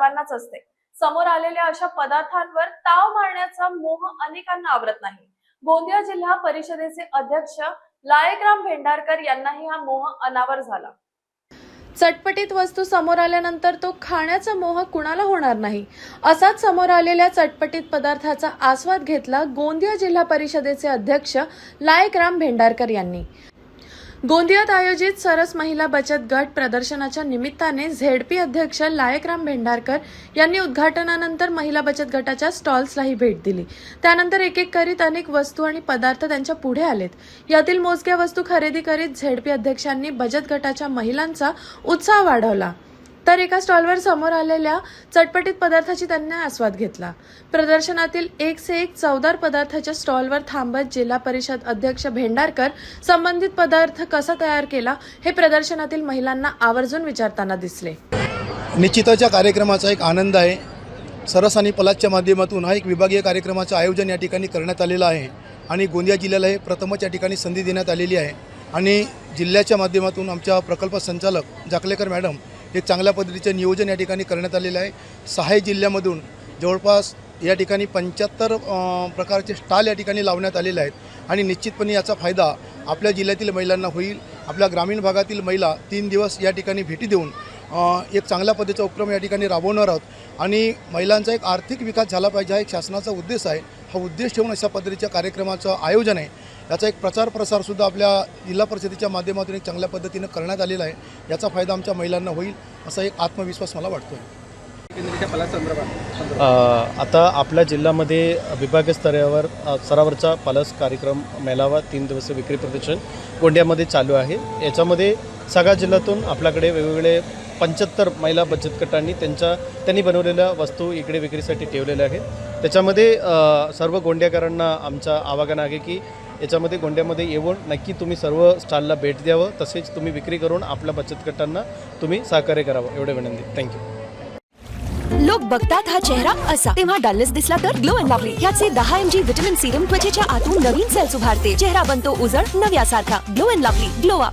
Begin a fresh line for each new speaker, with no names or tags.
सर्वांनाच असते। समोर आलेल्या अशा पदार्थांवर ताव मारण्याचा मोह अनेकांना आवरत नाही। गोंदिया जिल्हा परिषदेचे अध्यक्ष लायकराम भेंडारकर यांनाही हा मोह अनावर झाला। चटपटीत वस्तू समोर आल्यानंतर तो खाण्याचा मोह कुणाला होणार नाही। असाच समोर आलेल्या चटपटीत पदार्थाचा आस्वाद घेतला गोंदिया जिल्हा परिषदेचे अध्यक्ष लायकराम भेंडारकर यांनी। गोंदियात आयोजित सरस महिला बचत गट प्रदर्शनाच्या निमित्ताने झेडपी अध्यक्ष लायकराम भेंडारकर यांनी उद्घाटनानंतर महिला बचत गटाच्या स्टॉल्सलाही भेट दिली। त्यानंतर एक एक करीत अनेक वस्तू आणि पदार्थ त्यांच्या पुढे आलेत। यातील मोजक्या वस्तू खरेदी करीत झेडपी अध्यक्षांनी बचत गटाच्या महिलांचा उत्साह वाढवला। तर एका स्टॉलवर समोर आलेल्या चटपटीत पदार्थाची त्यांनी आस्वाद घेतला। प्रदर्शनातील एक से एक चवदार पदार्थाच्या स्टॉलवर थांबत जिल्हा परिषद अध्यक्ष भेंडारकर संबंधित पदार्थ कसा तयार केला हे प्रदर्शनातील महिलांना आवर्जून विचारताना दिसले।
निश्चितच या कार्यक्रमाचा एक आनंद आहे। सरस आणि पलासच्या माध्यमातून हा एक विभागीय कार्यक्रमाचं आयोजन या ठिकाणी करण्यात आलेलं आहे आणि गोंदिया जिल्ह्याला हे प्रथमच या ठिकाणी संधी देण्यात आलेली आहे आणि जिल्ह्याच्या माध्यमातून आमच्या प्रकल्प संचालक जाकलेकर मॅडम एक चांगल्या पद्धतीचे नियोजन या ठिकाणी करण्यात आलेलं आहे। 6 जिल्ह्यामधून जवळपास या ठिकाणी 75 प्रकारचे स्टॉल या ठिकाणी लावण्यात आलेले आहेत आणि निश्चितपणे याचा फायदा आपल्या जिल्ह्यातील महिलांना होईल। आपल्या ग्रामीण भागातील महिला 3 दिवस या ठिकाणी भेटी देऊन एक चांगल्या पद्धतीचा उपक्रम या ठिकाणी राबवणार आहोत आणि महिलांचा एक आर्थिक विकास झाला पाहिजे हा एक शासनाचा उद्देश आहे। हा उद्देश ठेवून अशा पद्धतीच्या कार्यक्रमाचं आयोजन आहे। याचा एक प्रचार प्रसारसुद्धा आपल्या जिल्हा परिषदेच्या माध्यमातून एक चांगल्या पद्धतीनं करण्यात आलेला आहे। याचा फायदा आमच्या महिलांना होईल असा एक आत्मविश्वास मला वाटतो आहे।
आता आपल्या जिल्ह्यामध्ये विभागीय स्तरावरचा पलास कार्यक्रम मेळावा 3 दिवसीय विक्री प्रदर्शन गोंदियामध्ये चालू आहे। याच्यामध्ये सगळ्या जिल्ह्यातून आपल्याकडे वेगवेगळे 75 महिला बचत गटांनी त्यांनी बनवलेल्या वस्तू इकडे विक्रीसाठी ठेवलेल्या आहेत। त्याच्यामध्ये सर्व गोंदियाकरांना आमचं आवाहन आहे की याच्यामध्ये गोंदियामध्ये येऊन नक्की तुम्ही सर्व स्टॉलला भेट द्यावं, तसेच तुम्ही विक्री करून आपल्या बचत गटांना तुम्ही सहकार्य करावं एवढे विनंती। थँक्यू।
लोक बघतात हा चेहरा असा, तेव्हा डलनेस दिसला तर ग्लो अँड लवली ह्याचे 10 mg विटामिन सिरम त्वचेच्या आतून नवीन सेल्स उभारते। चेहरा बनतो उजळ नव्यासारखा। Glow and lovely glow up.